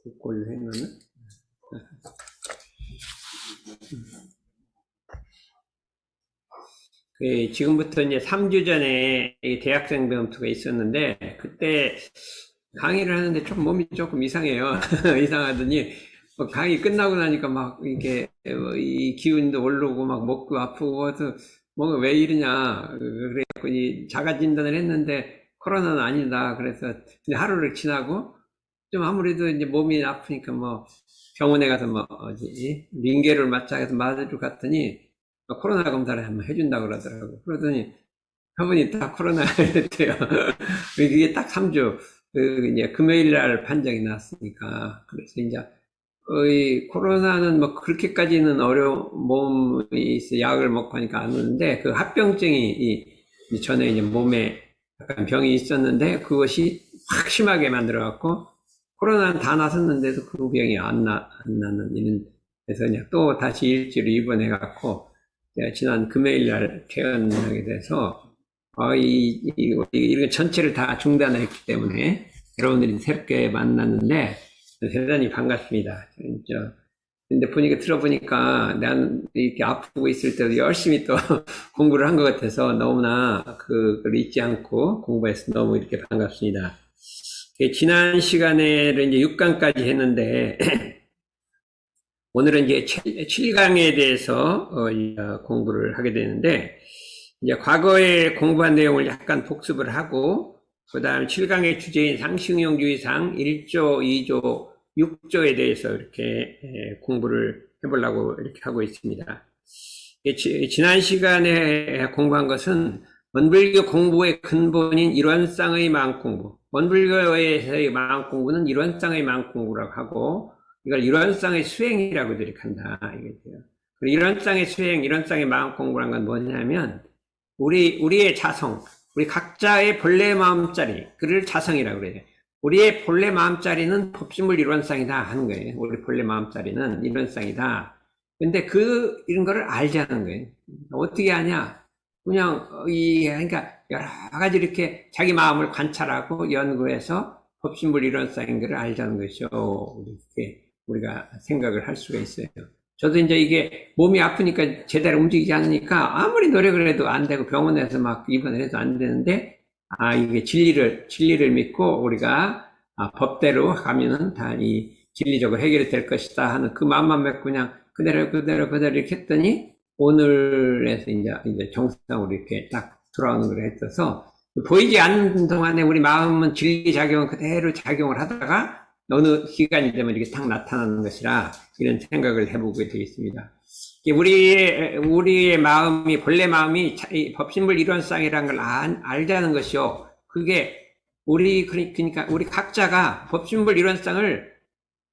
그꼴로 해놓으면 지금부터 이제 3주 전에 대학생 검투가 있었는데, 그때 강의를 하는데 좀 몸이 조금 이상해요. 이상하더니, 강의 끝나고 나니까 막 이렇게 이 기운도 오르고 막 목도 아프고 해서 뭔가 왜 이러냐. 그래갖고 이 자가 진단을 했는데 코로나는 아니다. 그래서 하루를 지나고 좀 아무래도 이제 몸이 아프니까 뭐 병원에 가서 뭐 링겔을 맞자 해서 맞아주고 갔더니 코로나 검사를 한번 해준다고 그러더라고. 그러더니 저분이 다 코로나 이랬대요. 이게 딱 3주, 이제 금요일 날 판정이 났으니까. 그래서 이제, 이 코로나는 뭐 그렇게까지는 몸이 있어 약을 먹고 하니까 안 오는데, 그 합병증이 전에 이제 몸에 약간 병이 있었는데, 그것이 확 심하게 만들어갖고, 코로나는 다 나섰는데도 그 병이 안 나는 이런, 그래서 그냥 또 다시 일주일 입원해갖고, 지난 금요일 날 퇴원하게 돼서, 이거 전체를 다 중단을 했기 때문에 여러분들이 새롭게 만났는데 대단히 반갑습니다. 근데 들어보니까 나는 이렇게 아프고 있을 때도 열심히 또 공부를 한 것 같아서 너무나 그걸 잊지 않고 공부해서 너무 이렇게 반갑습니다. 지난 시간에는 이제 6강까지 했는데 오늘은 이제 7강에 대해서 공부를 하게 되는데 이제 과거에 공부한 내용을 약간 복습을 하고 그 다음 7강의 주제인 상식용주의상 1조, 2조, 6조에 대해서 이렇게 공부를 해보려고 이렇게 하고 있습니다. 지난 시간에 공부한 것은 원불교 공부의 근본인 일원상의 마음공부, 원불교에서의 마음공부는 일원상의 마음공부라고 하고 이걸 일원상의 수행이라고 이렇게 한다. 이거죠. 일원상의 수행, 일원상의 마음공부란 건 뭐냐면 우리의 자성, 우리 각자의 본래 마음자리, 그를 자성이라고 그래요. 우리의 본래 마음자리는 법신물 일원상이다 하는 거예요. 우리 본래 마음자리는 일원상이다. 근데 이런 거를 알자는 거예요. 어떻게 하냐? 그냥, 그러니까 여러 가지 이렇게 자기 마음을 관찰하고 연구해서 법신물 일원상인 것을 알자는 것이죠. 이렇게 우리가 생각을 할 수가 있어요. 저도 이제 이게 몸이 아프니까 제대로 움직이지 않으니까 아무리 노력을 해도 안 되고 병원에서 막 입원을 해도 안 되는데, 이게 진리를 믿고 우리가, 법대로 가면은 다 진리적으로 해결이 될 것이다 하는 그 마음만 믿고 그냥 그대로 이렇게 했더니 오늘에서 이제 정상으로 이렇게 딱 돌아오는 걸 했어서 보이지 않는 동안에 우리 마음은 진리 작용은 그대로 작용을 하다가 어느 기간이 되면 이렇게 딱 나타나는 것이라 이런 생각을 해보게 되겠습니다. 우리의 마음이, 본래 마음이 법신물 일원상이라는 걸 알자는 것이요. 그게 그러니까 우리 각자가 법신물 일원상을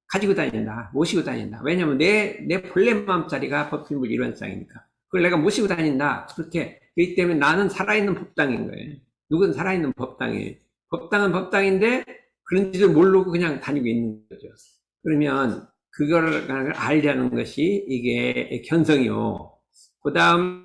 가지고 다닌다, 모시고 다닌다. 왜냐면 내 본래 마음자리가 법신물 일원상이니까. 그걸 내가 모시고 다닌다. 그렇기 때문에 나는 살아있는 법당인 거예요. 누군 살아있는 법당이에요. 법당은 법당인데, 그런지도 모르고 그냥 다니고 있는 거죠. 그러면 그걸 알자는 것이 이게 견성이요. 그 다음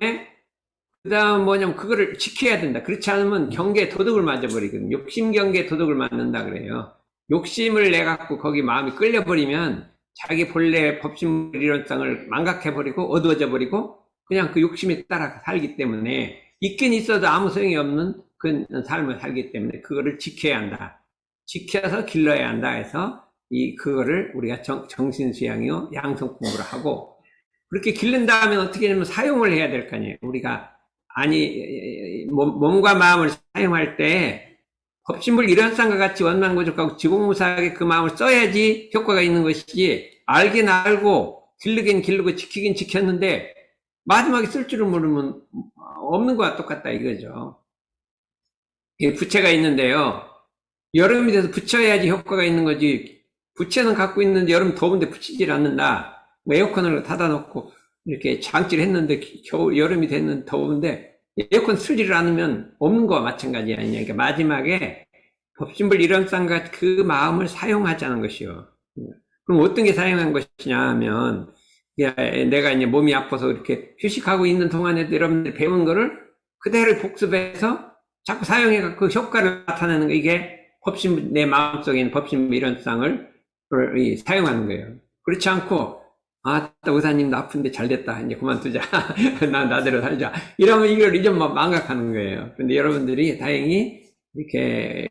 뭐냐면 그거를 지켜야 된다. 그렇지 않으면 경계 도덕을 맞아버리거든요. 욕심 경계 도덕을 맞는다 그래요. 욕심을 내 갖고 거기 마음이 끌려버리면 자기 본래 법신 이론상을 망각해버리고 어두워져 버리고 그냥 그 욕심에 따라 살기 때문에 있긴 있어도 아무 소용이 없는 그 삶을 살기 때문에 그거를 지켜야 한다. 지켜서 길러야 한다 해서 그거를 우리가 정신수양이요 양성 공부를 하고 그렇게 기른 다음에 어떻게 되면 사용을 해야 될 거 아니에요. 우리가 몸과 마음을 사용할 때 법신불 일원상과 같이 원만고족하고 지공무사하게 그 마음을 써야지 효과가 있는 것이지 알긴 알고 기르긴 기르고 지키긴 지켰는데 마지막에 쓸 줄을 모르면 없는 거와 똑같다 이거죠. 부채가 있는데요. 여름이 돼서 붙여야지 효과가 있는 거지. 부채는 갖고 있는데 여름 더운데 붙이질 않는다. 에어컨을 닫아 놓고 이렇게 장치를 했는데 여름이 됐는데 더운데 에어컨 틀지를 않으면 없는 거와 마찬가지 아니냐. 그러니까 마지막에 법신불 일원상과 그 마음을 사용하자는 것이요. 그럼 어떤 게 사용한 것이냐 하면 내가 이제 몸이 아파서 이렇게 휴식하고 있는 동안에도 여러분들이 배운 거를 그대로 복습해서 자꾸 사용해서 그 효과를 나타내는 거 이게 내 마음속에 있는 법신부 이론상을 사용하는 거예요. 그렇지 않고, 아, 의사님도 아픈데 잘 됐다. 이제 그만두자. 나대로 살자. 이러면 이걸 망각하는 거예요. 근데 여러분들이 다행히 이렇게,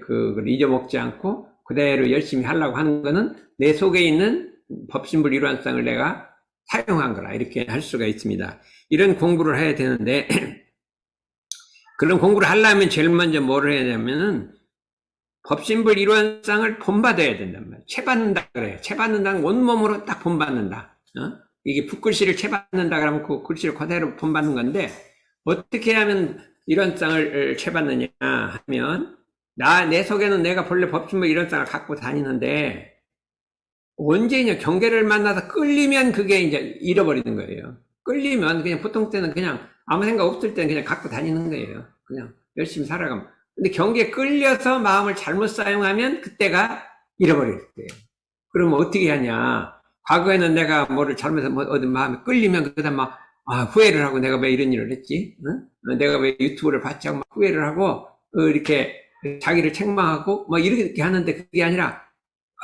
그걸 잊어먹지 않고 그대로 열심히 하려고 하는 거는 내 속에 있는 법신부 이론상을 내가 사용한 거라. 이렇게 할 수가 있습니다. 이런 공부를 해야 되는데, 그런 공부를 하려면 제일 먼저 뭐를 해야 되냐면은, 법신불 이론상을 본받아야 된단 말이에요. 채받는다 그래요. 채받는다는 온몸으로 딱 본받는다. 이게 붓글씨를 채받는다 그러면 그 글씨를 그대로 본받는 건데, 어떻게 하면 이론상을 채받느냐 하면, 내 속에는 내가 본래 법신불 이론상을 갖고 다니는데, 언제냐 경계를 만나서 끌리면 그게 이제 잃어버리는 거예요. 끌리면 그냥 보통 때는 그냥 아무 생각 없을 때는 그냥 갖고 다니는 거예요. 그냥 열심히 살아가면. 근데 경계에 끌려서 마음을 잘못 사용하면 그때가 잃어버릴 거예요. 그러면 어떻게 하냐. 과거에는 내가 뭐를 잘못해서 어디 마음에 끌리면 그다음 막 후회를 하고 내가 왜 이런 일을 했지? 응? 내가 왜 유튜브를 봤지? 막 후회를 하고 이렇게 자기를 책망하고 막 이렇게 하는데 그게 아니라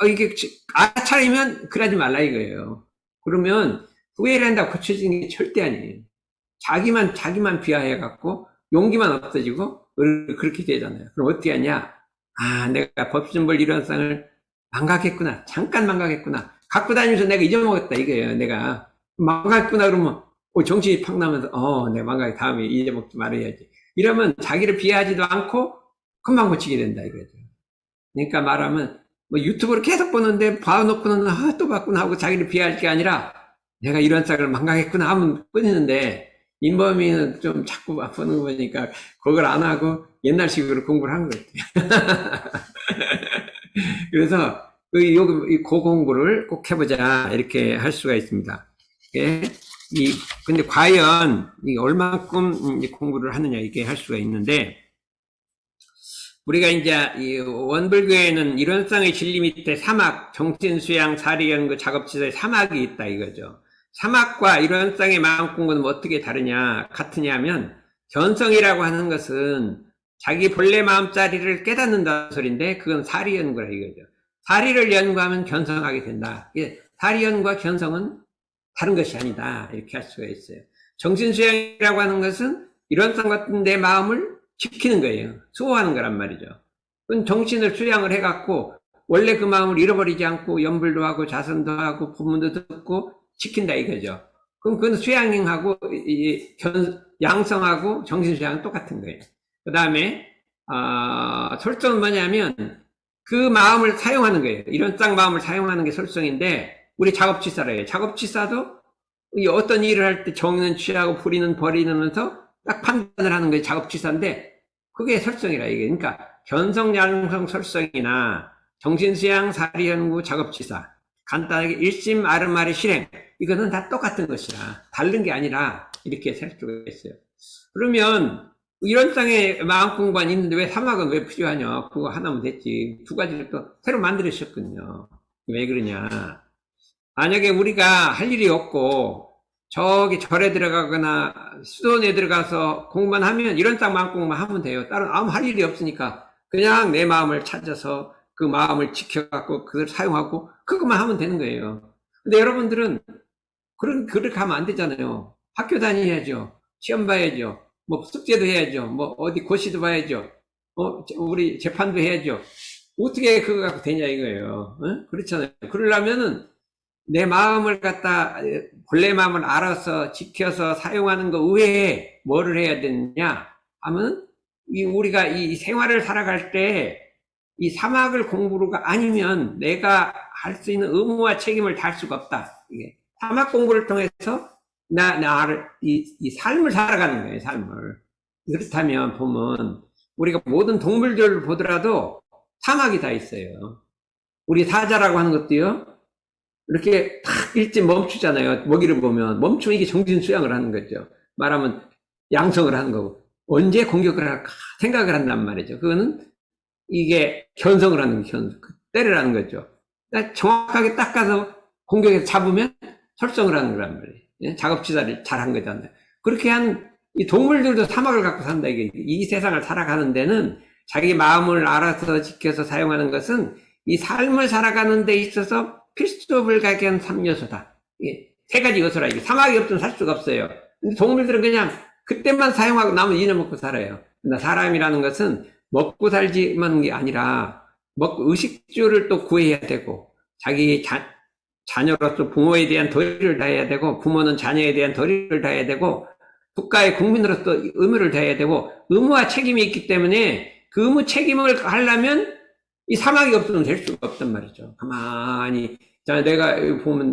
이게 알아차리면 그러지 말라 이거예요. 그러면 후회를 한다고 고쳐지는 게 절대 아니에요. 자기만 비하해갖고 용기만 없어지고 그렇게 되잖아요. 그럼 어떻게 하냐? 내가 법신불 이론상을 망각했구나. 잠깐 망각했구나. 갖고 다니면서 내가 잊어먹었다 이거예요. 내가 망각했구나 그러면 정신이 팍 나면서 내가 망각해 다음에 잊어먹지 말아야지. 이러면 자기를 비하하지도 않고 금방 고치게 된다 이거죠. 그러니까 말하면 유튜브를 계속 보는데 봐놓고는 또 봤구나 하고 자기를 비하할 게 아니라 내가 이런 짝을 망각했구나 하면 끊이는데 인범이는 좀 자꾸 보는 거 보니까 그걸 안 하고 옛날식으로 공부를 한 것 같아요. 그래서 그 공부를 꼭 해보자 이렇게 할 수가 있습니다. 근데 과연 얼만큼 공부를 하느냐 이게 할 수가 있는데 우리가 이제 이 원불교에는 이론상의 진리 밑에 사막, 정신수양, 사리연구, 작업지사의 사막이 있다 이거죠. 사막과 이론상의 마음 공부는 어떻게 다르냐, 같으냐 하면 견성이라고 하는 것은 자기 본래 마음자리를 깨닫는다는 소리인데 그건 사리연구라 이거죠. 사리를 연구하면 견성하게 된다. 사리연구와 견성은 다른 것이 아니다. 이렇게 할 수가 있어요. 정신수양이라고 하는 것은 이론상 같은 내 마음을 지키는 거예요. 수호하는 거란 말이죠. 그건 정신을 수양을 해갖고 원래 그 마음을 잃어버리지 않고 연불도 하고 자선도 하고 부문도 듣고 지킨다 이거죠. 그럼 그건 수양하고 양성하고 정신수양은 똑같은 거예요. 그 다음에 설성은 뭐냐면 그 마음을 사용하는 거예요. 이론상 마음을 사용하는 게 설성인데 우리 작업치사래요. 작업치사도 어떤 일을 할 때 정은 취하고 불의는 버리면서 딱 판단을 하는 게 작업치사인데 그게 설성이라 이게. 그러니까 견성, 양성, 설성이나 정신수양, 사리연구, 작업치사 간단하게 일심, 아르마리, 실행 이거는 다 똑같은 것이라 다른 게 아니라 이렇게 살 수가 있어요. 그러면 이런 땅에 마음 공부가 있는데 왜 사막은 왜 필요하냐? 그거 하나면 됐지. 두 가지를 또 새로 만들으셨거든요. 왜 그러냐? 만약에 우리가 할 일이 없고 저기 절에 들어가거나 수도원에 들어가서 공부만 하면 이런 땅 마음 공부만 하면 돼요. 다른 아무 할 일이 없으니까 그냥 내 마음을 찾아서 그 마음을 지켜갖고 그걸 사용하고 그것만 하면 되는 거예요. 근데 여러분들은 그렇게 하면 안 되잖아요. 학교 다녀야죠. 시험 봐야죠. 뭐 숙제도 해야죠. 뭐 어디 고시도 봐야죠. 우리 재판도 해야죠. 어떻게 그거 갖고 되냐 이거예요. 그렇잖아요. 그러려면은 내 마음을 갖다 본래 마음을 알아서 지켜서 사용하는 거 외에 뭐를 해야 되느냐 하면 우리가 이 생활을 살아갈 때 이 사막을 공부가 아니면 내가 할 수 있는 의무와 책임을 다할 수가 없다. 이게 사막 공부를 통해서 이 삶을 살아가는 거예요. 삶을. 그렇다면 보면 우리가 모든 동물들을 보더라도 사막이 다 있어요. 우리 사자라고 하는 것도요. 이렇게 탁 일찍 멈추잖아요. 먹이를 보면 멈추면 이게 정신 수양을 하는 거죠. 말하면 양성을 하는 거고 언제 공격을 할까 생각을 한단 말이죠. 그거는 이게 견성을 하는 거죠. 때리라는 거죠. 그러니까 정확하게 딱 가서 공격해서 잡으면 설성을 하는 거란 말이에요. 작업치사를 잘한 거잖아요. 그렇게 한 이 동물들도 사막을 갖고 산다. 이게 이 세상을 살아가는 데는 자기 마음을 알아서 지켜서 사용하는 것은 이 삶을 살아가는 데 있어서 필수 불가결한 3요소다. 이게 세 가지 요소라. 이게 사막이 없으면 살 수가 없어요. 근데 동물들은 그냥 그때만 사용하고 남은 잊어먹고 살아요. 그러나 사람이라는 것은 먹고 살지만 게 아니라 의식주를 또 구해야 되고, 자기 자녀로서 부모에 대한 도리를 다해야 되고, 부모는 자녀에 대한 도리를 다해야 되고, 국가의 국민으로서 의무를 다해야 되고, 의무와 책임이 있기 때문에 그 의무 책임을 하려면 이 사막이 없으면 될 수가 없단 말이죠. 가만히. 자, 내가 보면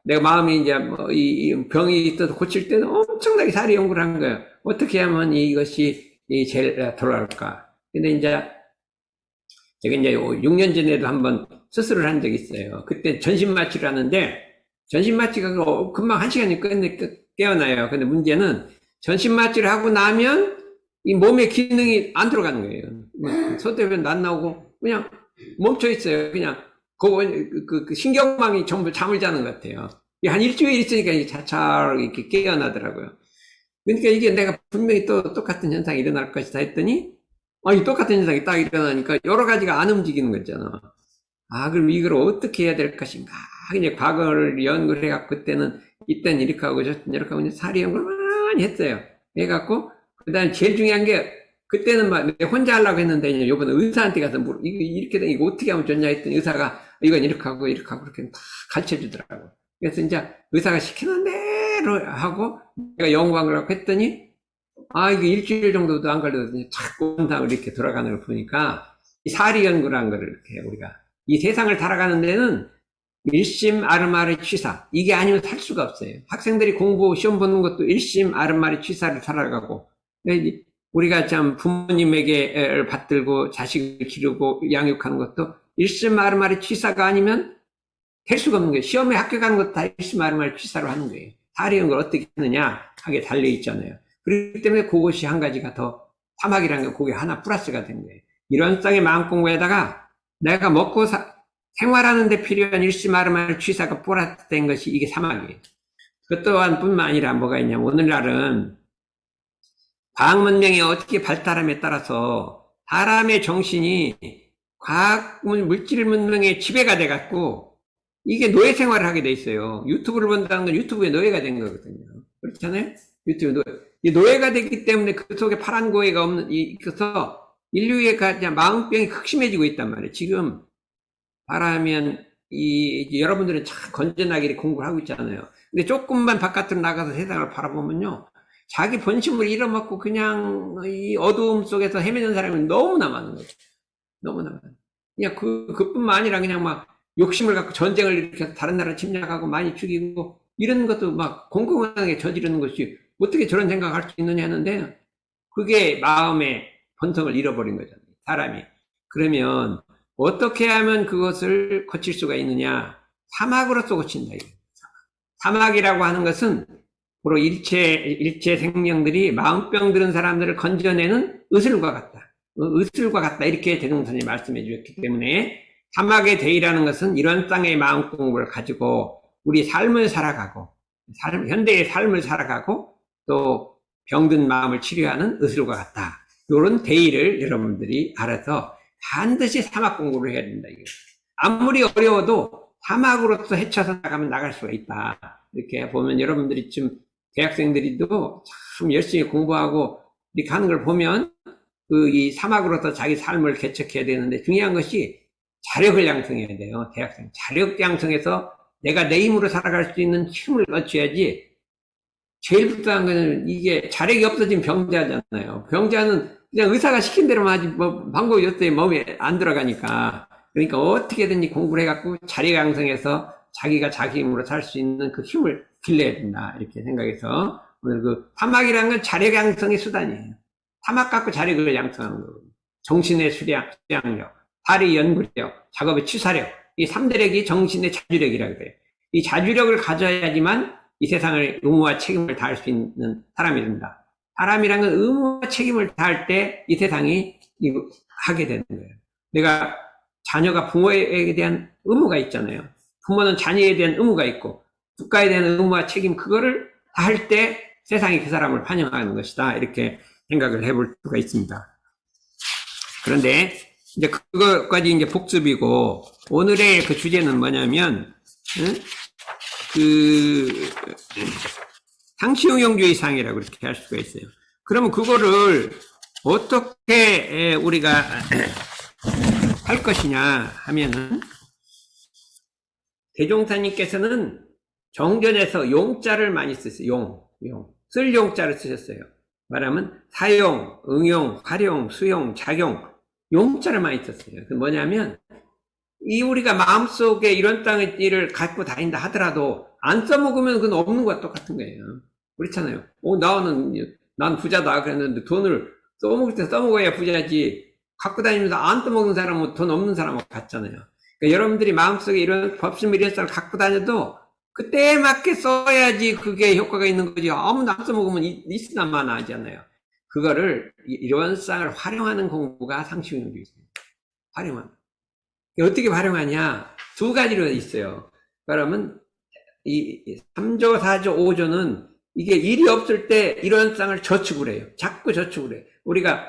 내가 마음이 이제 이 병이 있어서 고칠 때는 엄청나게 살이 연구를 한 거예요. 어떻게 하면 이것이 제일 돌아올까. 근데 이제 제가 이제 6년 전에도 한번 수술을 한 적이 있어요. 그때 전신마취를 하는데, 전신마취가 금방 1시간이 깨어나요. 근데 문제는 전신마취를 하고 나면 이 몸의 기능이 안 들어가는 거예요. 소대변도 안 나오고 그냥 멈춰 있어요. 그냥 그 신경망이 전부 잠을 자는 것 같아요. 한 일주일 있으니까 이게 차차로 이렇게 깨어나더라고요. 그러니까 이게 내가 분명히 또 똑같은 현상이 일어날 것이다 했더니, 이 똑같은 현상이 딱 일어나니까 여러 가지가 안 움직이는 거잖아. 그럼 이걸 어떻게 해야 될 것인가. 이제 과거를 연구를 해갖고 그때는 이때는 이렇게 하고 저때는 이렇게 하고 이제 사리 연구를 많이 했어요. 해갖고 그 다음에 제일 중요한 게, 그때는 막 내가 혼자 하려고 했는데 이번에 의사한테 가서 이렇게 된 이거 어떻게 하면 좋냐 했더니 의사가 이건 이렇게 하고 이렇게 하고 이렇게 다 가르쳐 주더라고. 그래서 이제 의사가 시키는 대로 하고 내가 연구한 걸 했더니, 이게 일주일 정도도 안 걸리더니 자꾸 원상으로 이렇게 돌아가는 걸 보니까, 이 사리 연구라는 거를 이렇게 우리가 이 세상을 살아가는 데는 일심 아르마르 취사, 이게 아니면 살 수가 없어요. 학생들이 공부 시험 보는 것도 일심 아르마르 취사를 살아가고, 우리가 참 부모님에게 받들고 자식을 기르고 양육하는 것도 일심 아르마르 취사가 아니면 될 수가 없는 거예요. 시험에 합격하는 것도 다 일심 아르마르 취사로 하는 거예요. 사리는 걸 어떻게 하느냐 하게 달려 있잖아요. 그렇기 때문에 그것이 한 가지가 더, 사막이라는 게 그게 하나 플러스가 된 거예요. 이런 땅의 마음 공부에다가 내가 먹고 생활하는 데 필요한 일심 아르마르 취사가 플러스 된 것이 이게 사막이에요. 그 또한 뿐만 아니라 뭐가 있냐면, 오늘날은 과학 문명이 어떻게 발달함에 따라서 사람의 정신이 과학 물질 문명의 지배가 돼갖고 이게 노예 생활을 하게 돼 있어요. 유튜브를 본다는 건 유튜브의 노예가 된 거거든요. 그렇잖아요? 유튜브 노예가 됐기 때문에 그 속에 파란 고해가 있어서 인류의 마음병이 극심해지고 있단 말이에요. 지금 바라면 여러분들은 참 건전하게 공부를 하고 있잖아요. 근데 조금만 바깥으로 나가서 세상을 바라보면요, 자기 본심을 잃어먹고 그냥 이 어두움 속에서 헤매는 사람이 너무나 많은 거죠. 너무나 많아요. 그냥 그뿐만 아니라 그냥 막 욕심을 갖고 전쟁을 일으켜서 다른 나라 침략하고 많이 죽이고 이런 것도 막 공공하게 저지르는 것이 어떻게 저런 생각을 할 수 있느냐 하는데, 그게 마음의 본성을 잃어버린 거잖아요. 사람이. 그러면 어떻게 하면 그것을 고칠 수가 있느냐? 사막으로서 고친다. 사막이라고 하는 것은 바로 일체 생명들이 마음병 들은 사람들을 건져내는 의술과 같다. 의술과 같다. 이렇게 대동선이 말씀해 주셨기 때문에, 사막의 대의라는 것은 이런 땅의 마음 공부를 가지고 우리 삶을 살아가고, 현대의 삶을 살아가고, 또 병든 마음을 치료하는 의술과 같다. 이런 대의를 여러분들이 알아서 반드시 사막 공부를 해야 된다. 아무리 어려워도 사막으로서 헤쳐서 나가면 나갈 수가 있다. 이렇게 보면 여러분들이 지금 대학생들이도 참 열심히 공부하고 이렇게 하는 걸 보면 이 사막으로서 자기 삶을 개척해야 되는데, 중요한 것이 자력을 양성해야 돼요. 대학생 자력 양성해서 내가 내 힘으로 살아갈 수 있는 힘을 갖춰야지. 제일 불쌍한 거는 이게 자력이 없어진 병자잖아요. 병자는 그냥 의사가 시킨 대로만 하지 방법이 없어요. 몸에 안 들어가니까. 그러니까 어떻게든지 공부를 해갖고 자력 양성해서 자기가 자기 힘으로 살 수 있는 그 힘을 길러야 된다. 이렇게 생각해서 오늘 사막이라는 건 자력 양성의 수단이에요. 사막 갖고 자력을 양성하는 거거든요. 정신의 수량력, 발의 연구력, 작업의 취사력, 이 3대력이 정신의 자주력이라고 해요. 이 자주력을 가져야지만 이 세상을 의무와 책임을 다할 수 있는 사람이 된다. 사람이란 건 의무와 책임을 다할 때 이 세상이 하게 되는 거예요. 내가 자녀가 부모에 대한 의무가 있잖아요. 부모는 자녀에 대한 의무가 있고, 국가에 대한 의무와 책임, 그거를 다 할 때 세상이 그 사람을 환영하는 것이다. 이렇게 생각을 해볼 수가 있습니다. 그런데 이제 그거까지 이제 복습이고, 오늘의 그 주제는 뭐냐면, 그 상시응용주의상이라고 그렇게 할 수가 있어요. 그러면 그거를 어떻게 우리가 할 것이냐 하면은, 대종사님께서는 정전에서 용자를 많이 쓰셨어요. 쓸 용자를 쓰셨어요. 말하면 사용, 응용, 활용, 수용, 작용, 용자를 많이 썼어요. 그 뭐냐면, 이 우리가 마음속에 이런 땅의 일을 갖고 다닌다 하더라도 안 써먹으면 그건 없는 것과 똑같은 거예요. 그렇잖아요. 난 부자다 그랬는데 돈을 써먹을 때 써먹어야 부자지, 갖고 다니면서 안 써먹는 사람은 돈 없는 사람하고 같잖아요. 그러니까 여러분들이 마음속에 이런 법심 이런상을 갖고 다녀도 그때에 맞게 써야지 그게 효과가 있는 거지. 아무나 안 써먹으면 있으나 마나 하잖아요. 그거를 이런 쌍을 활용하는 공부가 상시응용주의 있습니다. 활용하는. 어떻게 활용하냐? 두 가지로 있어요. 그러면 이 3조, 4조, 5조는 이게 일이 없을 때 이런 쌍을 저축을 해요. 자꾸 저축을 해요. 우리가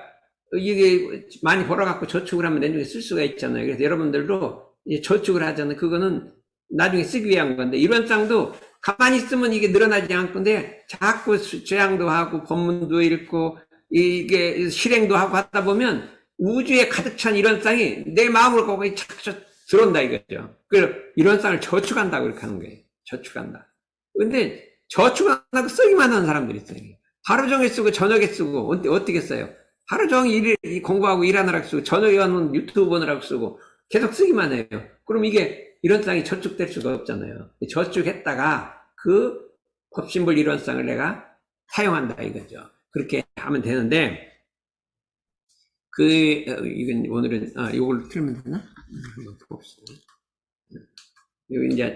이게 많이 벌어갖고 저축을 하면 나중에 쓸 수가 있잖아요. 그래서 여러분들도 저축을 하잖아요. 그거는 나중에 쓰기 위한 건데, 이런 쌍도 가만히 있으면 이게 늘어나지 않을 건데 자꾸 죄양도 하고 법문도 읽고 이게 실행도 하고 하다 보면 우주에 가득 찬 이런 쌍이 내 마음을 거기 착착 들어온다 이거죠. 그래서 이런 쌍을 저축한다고 그렇게 하는 거예요. 저축한다. 근데 저축 안 하고 쓰기만 하는 사람들이 있어요. 하루 종일 쓰고 저녁에 쓰고 어떻게 써요? 하루 종일 공부하고 일하느라고 쓰고 저녁에 와는 유튜브 보느라고 쓰고 계속 쓰기만 해요. 그럼 이게 이런 쌍이 저축될 수가 없잖아요. 저축했다가 그 법신불 이런 쌍을 내가 사용한다 이거죠. 그렇게 하면 되는데, 이건 오늘은, 요걸 틀면 되나? 한번 봅시다. 여기 이제,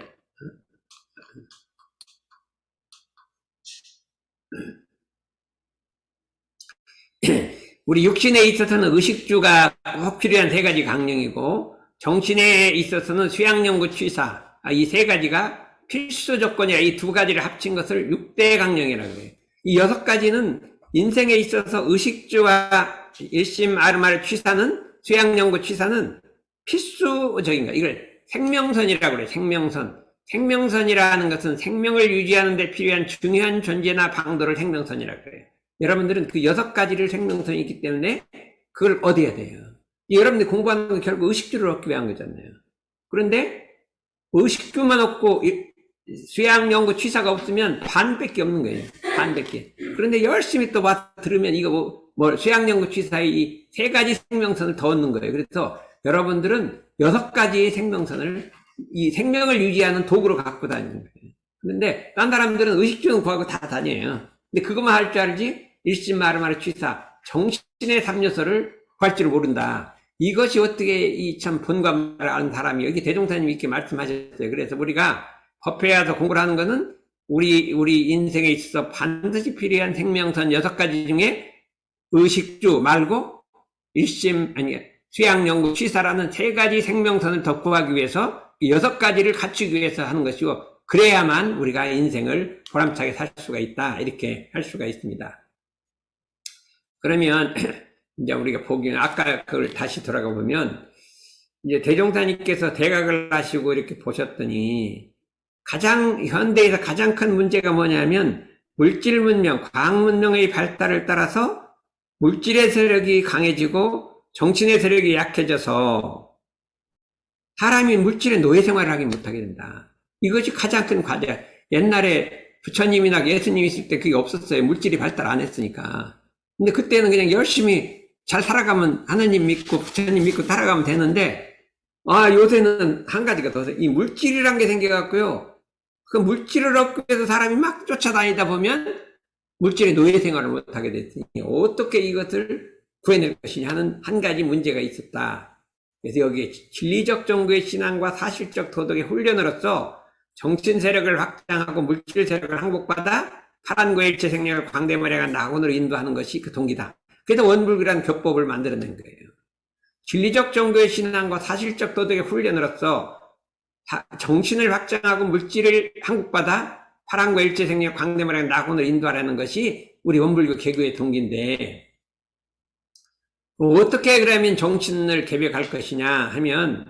우리 육신에 있어서는 의식주가 꼭 필요한 세 가지 강령이고, 정신에 있어서는 수양연구 취사, 이 세 가지가 필수 조건이라 이 두 가지를 합친 것을 6대 강령이라고 해요. 이 6가지는 인생에 있어서 의식주와 일심 아르마르 취사는, 수양연구 취사는 필수적인 거. 이걸 생명선이라고 그래요. 생명선. 생명선이라는 것은 생명을 유지하는 데 필요한 중요한 존재나 방도를 생명선이라고 그래요. 여러분들은 그 6가지를 생명선이 있기 때문에 그걸 얻어야 돼요. 여러분들이 공부하는 건 결국 의식주를 얻기 위한 거잖아요. 그런데 의식주만 얻고 수양연구 취사가 없으면 반밖에 없는 거예요. 반밖에. 그런데 열심히 또 들으면 이거 수양연구 취사의 이 세 가지 생명선을 더 얻는 거예요. 그래서 여러분들은 6가지의 생명선을, 이 생명을 유지하는 도구로 갖고 다니는 거예요. 그런데 딴 사람들은 의식주는 구하고 다 다녀요. 근데 그것만 할 줄 알지 일심 아르마르 취사, 정신의 3요소를 구할 줄 모른다. 이것이 어떻게 이 참 본관을 아는 사람이, 여기 대종사님이 이렇게 말씀하셨어요. 그래서 우리가 법회에 와서 공부를 하는 거는 우리 인생에 있어서 반드시 필요한 생명선 6가지 중에 의식주 말고 수양연구 취사라는 3가지 생명선을 더 구하기 위해서 이 6가지를 갖추기 위해서 하는 것이고, 그래야만 우리가 인생을 보람차게 살 수가 있다. 이렇게 할 수가 있습니다. 그러면 이제 우리가 보기는 아까 그걸 다시 돌아가 보면, 이제 대종사님께서 대각을 하시고 이렇게 보셨더니 현대에서 가장 큰 문제가 뭐냐면, 물질 문명, 과학 문명의 발달을 따라서 물질의 세력이 강해지고 정신의 세력이 약해져서 사람이 물질의 노예 생활을 하기 못하게 된다. 이것이 가장 큰 과제. 옛날에 부처님이나 예수님 있을 때 그게 없었어요. 물질이 발달 안 했으니까. 근데 그때는 그냥 열심히 잘 살아가면 하나님 믿고 부처님 믿고 살아가면 되는데, 요새는 한 가지가 더, 이 물질이란 게 생겨갖고요. 그 물질을 얻기 위해서 사람이 막 쫓아다니다 보면 물질의 노예 생활을 못하게 됐으니 어떻게 이것을 구해낼 것이냐 하는 한 가지 문제가 있었다. 그래서 여기에 진리적 종교의 신앙과 사실적 도덕의 훈련으로서 정신 세력을 확장하고 물질 세력을 항복받아 파란과 일체 생명을 광대무량한 낙원으로 인도하는 것이 그 동기다. 그래서 원불교라는 교법을 만들어낸 거예요. 진리적 종교의 신앙과 사실적 도덕의 훈련으로서 정신을 확장하고 물질을 항복받아 파란과 일체 생명을 광대무량한 낙원으로 인도하라는 것이 우리 원불교 개교의 동기인데, 어떻게 그러면 정신을 개벽할 것이냐 하면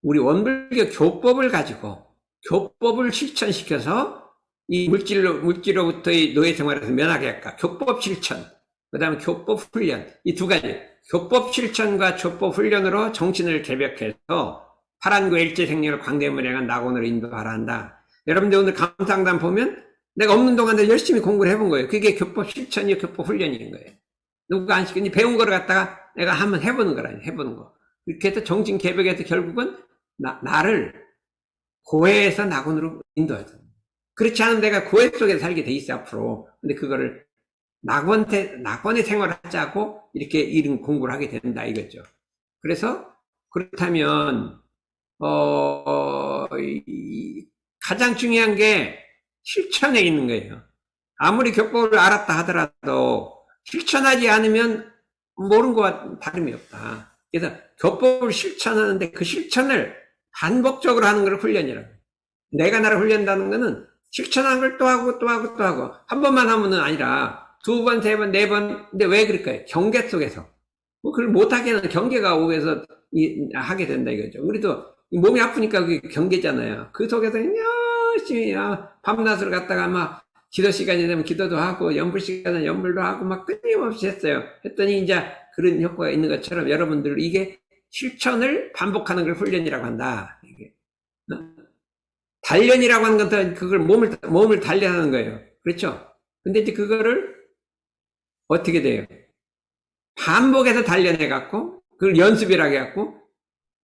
우리 원불교 교법을 가지고 교법을 실천시켜서 이 물질로부터의 노예 생활에서 면하게 할까. 교법 실천, 그 다음에 교법 훈련, 이 두 가지. 교법 실천과 교법 훈련으로 정신을 개벽해서 파란구 일제 생명을 광대문에 향한 낙원으로 인도하라 한다. 여러분들 오늘 감상단 보면 내가 없는 동안에 열심히 공부를 해본 거예요. 그게 교법 실천이요, 교법 훈련인 거예요. 누가 안 시켰니? 배운 거를 갖다가 내가 한번 해보는 거라, 해보는 거. 이렇게 해서 정신 개벽에서 결국은 나를 고해에서 낙원으로 인도하죠. 그렇지 않은 내가 고해 속에 살게 돼 있어, 앞으로. 근데 그거를 낙원의 생활을 하자고 이렇게 이런 공부를 하게 된다, 이거죠. 그래서, 그렇다면, 가장 중요한 게 실천에 있는 거예요. 아무리 교법을 알았다 하더라도 실천하지 않으면 모르는 것과 다름이 없다. 그래서 교법을 실천하는데 그 실천을 반복적으로 하는 걸 훈련이라고. 내가 나를 훈련한다는 거는 실천하는 걸 또 하고 또 하고 또 하고 한 번만 하면은 아니라 두 번, 세 번, 네 번. 근데 왜 그럴까요? 경계 속에서. 그걸 못하게 하는 경계가 오해서 하게 된다 이거죠. 우리도 몸이 아프니까 그게 경계잖아요. 그 속에서 열심히 밤낮으로 갔다가 막 기도 시간이 되면 기도도 하고 연불 시간은 연불도 하고 막 끊임없이 했어요. 했더니 이제 그런 효과가 있는 것처럼 여러분들 이게 실천을 반복하는 걸 훈련이라고 한다. 이게. 단련이라고 하는 것은 그걸 몸을 단련하는 거예요. 그렇죠? 근데 이제 그거를 어떻게 돼요? 반복해서 단련해갖고 그걸 연습이라고 해갖고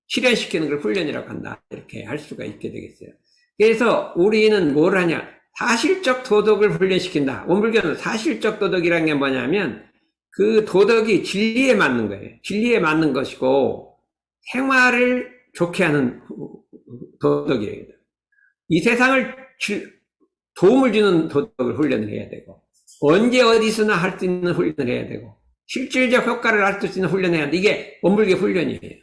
실현시키는 걸 훈련이라고 한다. 이렇게 할 수가 있게 되겠어요. 그래서 우리는 뭘 하냐? 사실적 도덕을 훈련시킨다. 원불교는 사실적 도덕이라는 게 뭐냐면 그 도덕이 진리에 맞는 거예요. 진리에 맞는 것이고 생활을 좋게 하는 도덕이에요. 이 세상을 도움을 주는 도덕을 훈련을 해야 되고 언제 어디서나 할 수 있는 훈련을 해야 되고 실질적 효과를 할 수 있는 훈련을 해야 하는데 이게 원불교 훈련이에요.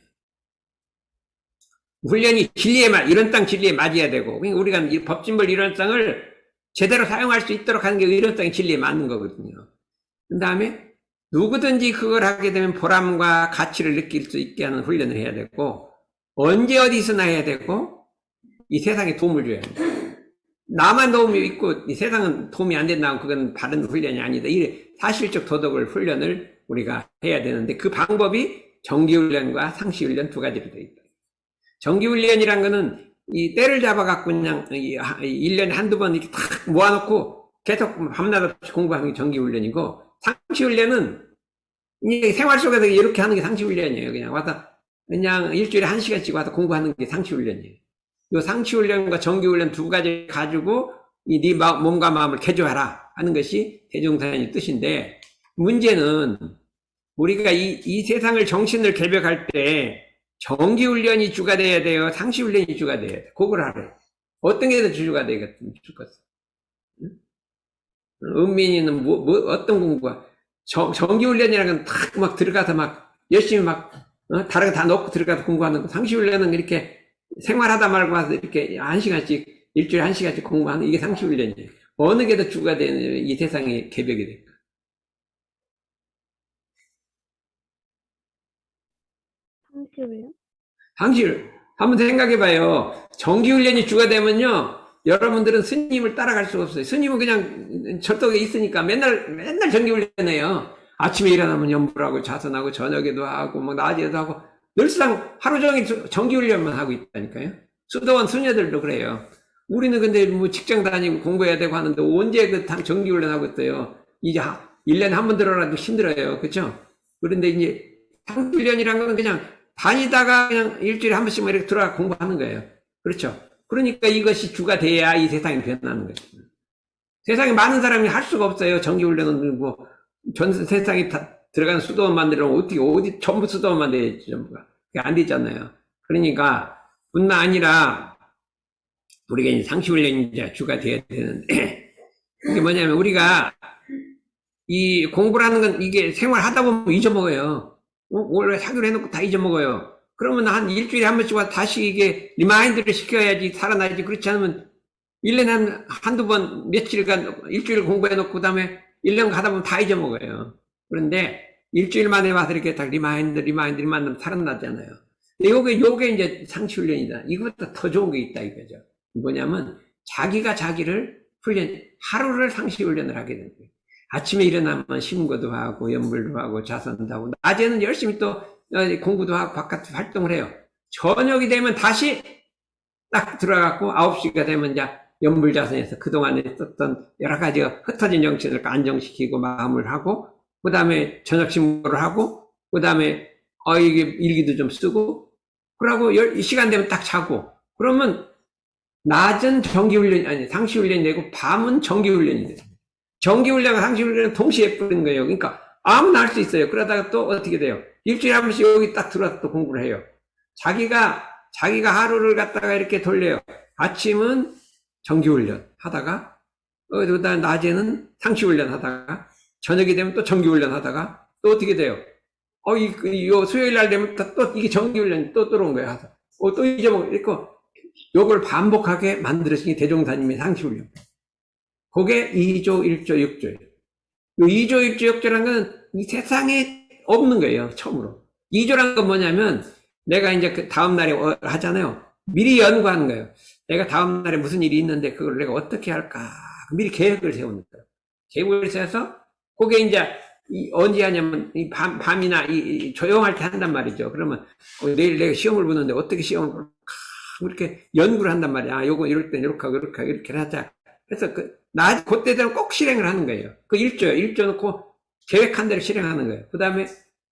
훈련이 진리에 이런 땅 진리에 맞아야 되고 우리가 이 법진벌 이런 땅을 제대로 사용할 수 있도록 하는 게 이런 땅이 진리에 맞는 거거든요. 그 다음에 누구든지 그걸 하게 되면 보람과 가치를 느낄 수 있게 하는 훈련을 해야 되고 언제 어디서나 해야 되고 이 세상에 도움을 줘야 합니다. 나만 도움이 있고 이 세상은 도움이 안 된다면 그건 바른 훈련이 아니다. 이 사실적 도덕을 훈련을 우리가 해야 되는데 그 방법이 정기훈련과 상시훈련 두 가지로 되어 있다. 정기훈련이란 거는 이 때를 잡아갖고 그냥 1년에 한두 번 이렇게 탁 모아놓고 계속 밤낮 없이 공부하는 게 정기훈련이고 상시훈련은 생활 속에서 이렇게 하는 게 상시훈련이에요. 그냥 와서 그냥 일주일에 1시간씩 와서 공부하는 게 상시훈련이에요. 이 상시훈련과 정기훈련 두 가지 가지고 네 몸과 마음을 개조하라 하는 것이 대종사의 뜻인데 문제는 우리가 이 세상을 정신을 개벽할 때 정기훈련이 주가 돼야 돼요? 상시훈련이 주가 돼야 돼요? 그걸 하래요. 어떤 게 더 주가 되겠으면 좋겠어? 은민이는 어떤 공부가? 정기훈련이라는 건 탁 막 들어가서 막 열심히 막 다른 거 다 넣고 들어가서 공부하는 거. 상시훈련은 이렇게 생활하다 말고 와서 이렇게 1시간씩 일주일에 1시간씩 공부하는 이게 상시훈련이에요. 어느 게 더 주가 되는 이 세상의 개벽이 될까? 상시훈련? 상시를 한번 생각해봐요. 정기훈련이 주가 되면요, 여러분들은 스님을 따라갈 수가 없어요. 스님은 그냥 절도에 있으니까 맨날 정기훈련해요. 아침에 일어나면 연불하고 자선하고 저녁에도 하고 뭐 낮에도 하고 늘상 하루 종일 정기훈련만 하고 있다니까요. 수도원 수녀들도 그래요. 우리는 근데 뭐 직장 다니고 공부해야 되고 하는데 언제 그 정기훈련 하고 있어요. 이제 1년에 한 번 들어라도 힘들어요. 그렇죠? 그런데 이제 상기훈련이란 건 그냥 다니다가 그냥 일주일에 한 번씩만 이렇게 들어가 공부하는 거예요. 그렇죠? 그러니까 이것이 주가 돼야 이 세상이 변하는 거예요. 세상에 많은 사람이 할 수가 없어요. 정기훈련은 뭐 전 세상에 다 들어가는 수도원 만들려면 어디 전부 수도원 만들어야지 전부가. 그게 안 되잖아요. 그러니까 뿐만 아니라 우리가 이제 상시훈련이 이제 주가 돼야 되는데 이게 뭐냐면 우리가 이 공부라는 건 이게 생활하다 보면 잊어먹어요. 원래 사기로 해놓고 다 잊어먹어요. 그러면 한 일주일에 한 번씩 와서 다시 이게 리마인드를 시켜야지 살아나야지. 그렇지 않으면 1년에 한두 번 며칠간 일주일 공부해놓고 그 다음에 1년 가다 보면 다 잊어먹어요. 그런데 일주일 만에 와서 이렇게 딱 리마인드 살아나잖아요. 요게 이제 상시훈련이다. 이것보다 더 좋은 게 있다 이거죠. 뭐냐면 자기가 자기를 하루를 상시훈련을 하게 되는 거예요. 아침에 일어나면 심고도 하고 연불도 하고 자선도 하고 낮에는 열심히 또 공부도 하고 바깥 활동을 해요. 저녁이 되면 다시 딱 들어가고 9시가 되면 이제 연불자선에서 그동안에 썼던 여러 가지 흩어진 정신을 안정시키고 마음을 하고 그 다음에 저녁 심고를 하고 그 다음에 이게 일기도 좀 쓰고 그러고 시간 되면 딱 자고 그러면 낮은 정기훈련이 아니 상시훈련이 되고 밤은 정기훈련이 돼요. 정기훈련과 상시훈련은 동시에 뿌리는 거예요. 그러니까 아무나 할 수 있어요. 그러다가 또 어떻게 돼요? 일주일에 한 번씩 여기 딱 들어와서 또 공부를 해요. 자기가 하루를 갖다가 이렇게 돌려요. 아침은 정기훈련 하다가 그다음 낮에는 상시훈련 하다가 저녁이 되면 또 정기훈련 하다가 또 어떻게 돼요? 요 수요일 날 되면 또 이게 정기훈련이 또 들어온 거예요. 또 잊어먹고 이렇게 요걸 반복하게 만들어진 게 대종사님의 상시훈련. 그게 2조, 1조, 6조예요. 2조, 1조, 6조라는 건 이 세상에 없는 거예요. 처음으로. 2조라는 건 뭐냐면 내가 이제 그 다음 날에 하잖아요. 미리 연구하는 거예요. 내가 다음 날에 무슨 일이 있는데 그걸 내가 어떻게 할까? 미리 계획을 세우는 거예요. 계획을 세워서 그게 이제 언제 하냐면 이 밤이나 조용할 때 한단 말이죠. 그러면 내일 내가 시험을 보는데 어떻게 시험을 이렇게 연구를 한단 말이야. 요거 이럴 땐 이렇게 하고 이렇게 하자. 그래서 그때 되면 꼭 실행을 하는 거예요. 그 1조 놓고 계획한 대로 실행하는 거예요. 그 다음에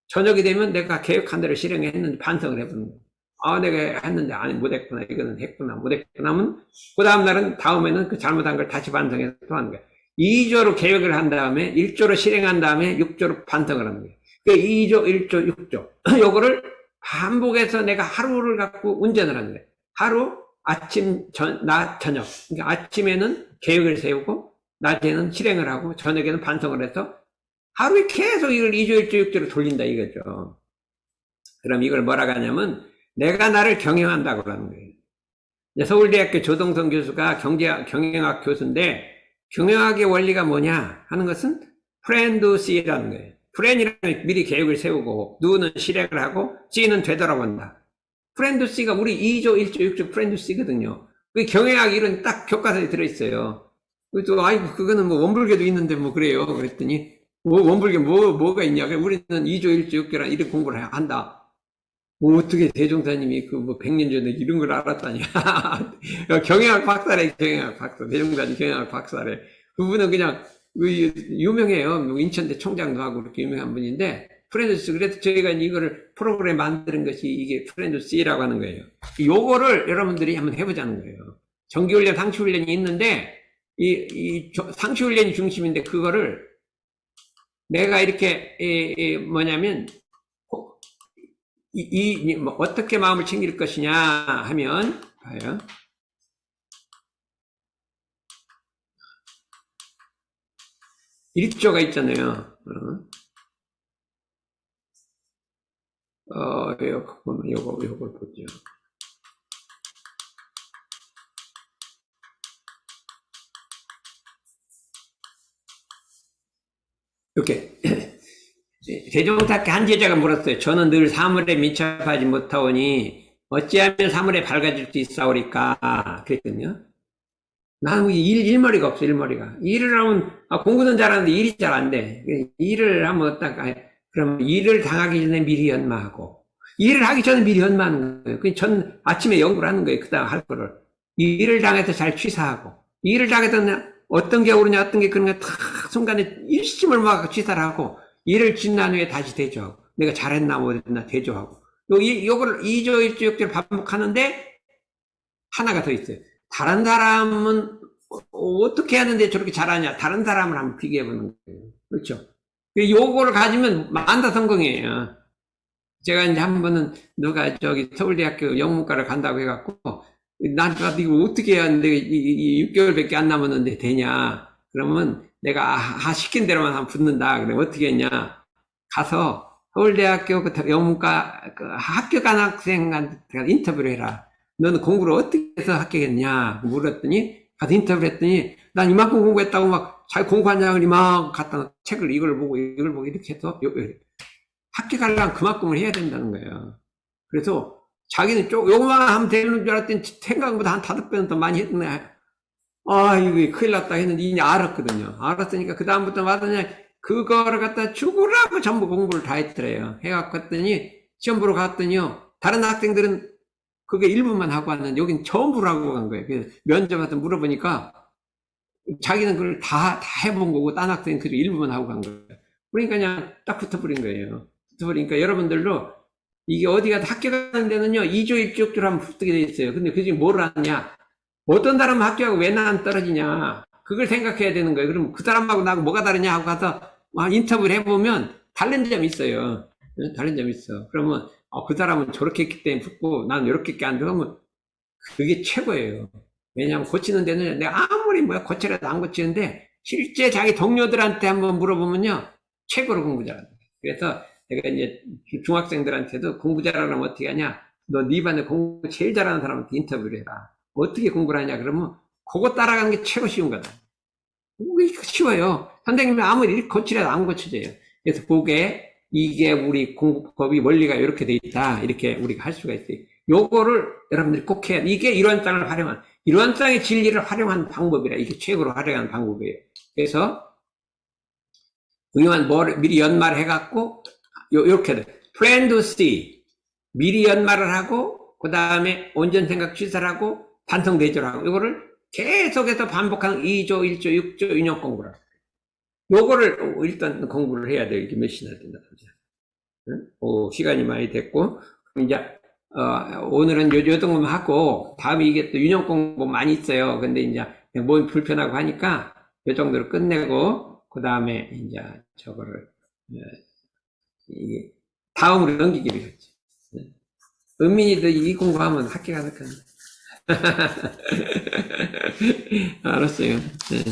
저녁이 되면 내가 계획한 대로 실행했는지 반성을 해보는 거예요. 내가 했는데 아니 못했구나. 이거는 했구나. 못했구나 하면 그 다음 날은 다음에는 그 잘못한 걸 다시 반성해서 또 하는 거예요. 2조로 계획을 한 다음에 1조로 실행한 다음에 6조로 반성을 하는 거예요. 그 2조, 1조, 6조 요거를 반복해서 내가 하루를 갖고 운전을 하는 거예요. 하루, 아침, 낮, 저녁. 그러니까 아침에는 계획을 세우고 낮에는 실행을 하고 저녁에는 반성을 해서 하루에 계속 이걸 2조, 1조, 6조로 돌린다 이거죠. 그럼 이걸 뭐라고 하냐면 내가 나를 경영한다고 하는 거예요. 서울대학교 조동성 교수가 경영학 교수인데 경영학의 원리가 뭐냐 하는 것은 plan to see라는 거예요. plan이라는 미리 계획을 세우고 do는 실행을 하고 see는 되돌아본다. plan to see가 우리 2조, 1조, 6조 plan to see거든요. 그 경영학 이론 딱 교과서에 들어있어요. 또 아이고 그거는 뭐 원불교도 있는데 뭐 그래요. 그랬더니 원불교 뭐가 있냐? 우리는 2조, 1조, 6조랑 이런 공부를 한다. 어떻게 대종사님이 뭐 100년 전에 이런 걸 알았다냐. 경영학 박사래, 경영학 박사. 대종사님 경영학 박사래. 그분은 그냥 유명해요. 인천대 총장도 하고 그렇게 유명한 분인데 프렌드. 그래서 저희가 이거를 프로그램 만드는 것이 이게 프렌드 C라고 하는 거예요. 요거를 여러분들이 한번 해보자는 거예요. 정기훈련, 상시훈련이 있는데 이 상시훈련이 중심인데 그거를 내가 이렇게 뭐냐면 어떻게 마음을 챙길 것이냐 하면 봐요. 일조가 있잖아요. 요걸 보죠. 이렇게 대종사께 한 제자가 물었어요. 저는 늘 사물에 민첩하지 못하오니 어찌하면 사물에 밝아질 수 있사오리까 그랬거든요. 나는 일머리가 없어. 일을 하면 공부는 잘하는데 일이 잘 안 돼. 일을 하면 그럼 일을 당하기 전에 미리 연마하고 일을 하기 전에 미리 연마하는 거예요. 전 아침에 연구를 하는 거예요. 그다음 할 거를 일을 당해서 잘 취사하고 일을 당해서 어떤 게 옳으냐 어떤 게 그런가 다 순간에 일심을 막 취사를 하고 일을 지난 후에 다시 대조하고 내가 잘했나 못했나 대조하고 요걸 2조 1조 6조를 반복하는데 하나가 더 있어요. 다른 사람은 어떻게 하는데 저렇게 잘하냐 다른 사람을 한번 비교해보는 거예요. 그렇죠? 요거를 가지면 만다 성공이에요. 제가 이제 한 번은 누가 서울대학교 영문과를 간다고 해갖고 나한테 이거 어떻게 해야 하는데 6개월밖에 안 남았는데 되냐 그러면 내가 시킨 대로만 하면 붙는다. 그래 어떻게 했냐 가서 서울대학교 영문과 학교 간 학생한테 인터뷰를 해라. 너는 공부를 어떻게 해서 합격했냐 물었더니 가서 인터뷰를 했더니 난 이만큼 공부했다고 막 잘 공부하냐고 막 갖다 책을 이걸 보고 이렇게 해서 합격하려면 그만큼을 해야 된다는 거예요. 그래서 자기는 요거만 하면 되는 줄 알았더니 생각보다 한 5배는 더 많이 했네. 아, 이거 큰일 났다 했는데 이제 알았거든요. 알았으니까 그다음부터 와더니 그거를 갖다 죽으라고 전부 공부를 다 했더래요. 해갖고 했더니 시험 보러 갔더니요. 다른 학생들은 그게 일부만 하고 왔는데 여긴 전부를 하고 간 거예요. 그래서 면접 와서 물어보니까 자기는 그걸 다 해본 거고 딴 학생은 그저 일부만 하고 간 거예요. 그러니까 그냥 딱 붙어버린 거예요. 붙어버리니까 여러분들도 이게 어디 가도 합격하는 데는요 2조 1조줄 하면 붙게 돼 있어요. 근데 그 중에 뭘 하냐? 어떤 사람은 합격하고 왜 나는 떨어지냐? 그걸 생각해야 되는 거예요. 그럼 그 사람하고 나하고 뭐가 다르냐 하고 가서 인터뷰를 해보면 다른 점이 있어요. 다른 점이 있어. 그러면 그 사람은 저렇게 했기 때문에 붙고 나는 이렇게 안 되면 그게 최고예요. 왜냐하면 고치는 데는 내가 아무리 고치라도 안 고치는데 실제 자기 동료들한테 한번 물어보면요 최고로 공부 잘한다. 그래서 내가 이제 중학생들한테도 공부 잘하려면 어떻게 하냐? 너 네 반에 공부 제일 잘하는 사람한테 인터뷰를 해라. 어떻게 공부를 하냐? 그러면 그거 따라가는 게 최고 쉬운 거다. 그게 쉬워요. 선생님이 아무리 고치라도 안 고쳐져요. 그래서 그게 이게 우리 공부법이 원리가 이렇게 돼 있다. 이렇게 우리가 할 수가 있어요. 요거를 여러분들이 꼭 해야 돼. 이게 이론상을 활용한, 이론상의 진리를 활용한 방법이라. 이게 최고로 활용하는 방법이에요. 그래서 의원 미리 연말을 해갖고 요렇게 돼. plan to see. 미리 연말을 하고 그 다음에 온전 생각 취사를 하고 반성 대조를 하고 이거를 계속해서 반복하는 2조, 1조, 6조 인용 공부를. 요거를 일단 공부를 해야 돼요. 이게 몇 시나 된다. 시간이 많이 됐고 이제 오늘은 요 정도만 하고 다음에 이게 또 인용 공부 많이 있어요. 근데 이제 몸이 불편하고 하니까 요 정도로 끝내고 그 다음에 이제 저거를 다음으로 넘기기로 했지. 은민이도 이 공부하면 합격할 거야. 알았어요. 네.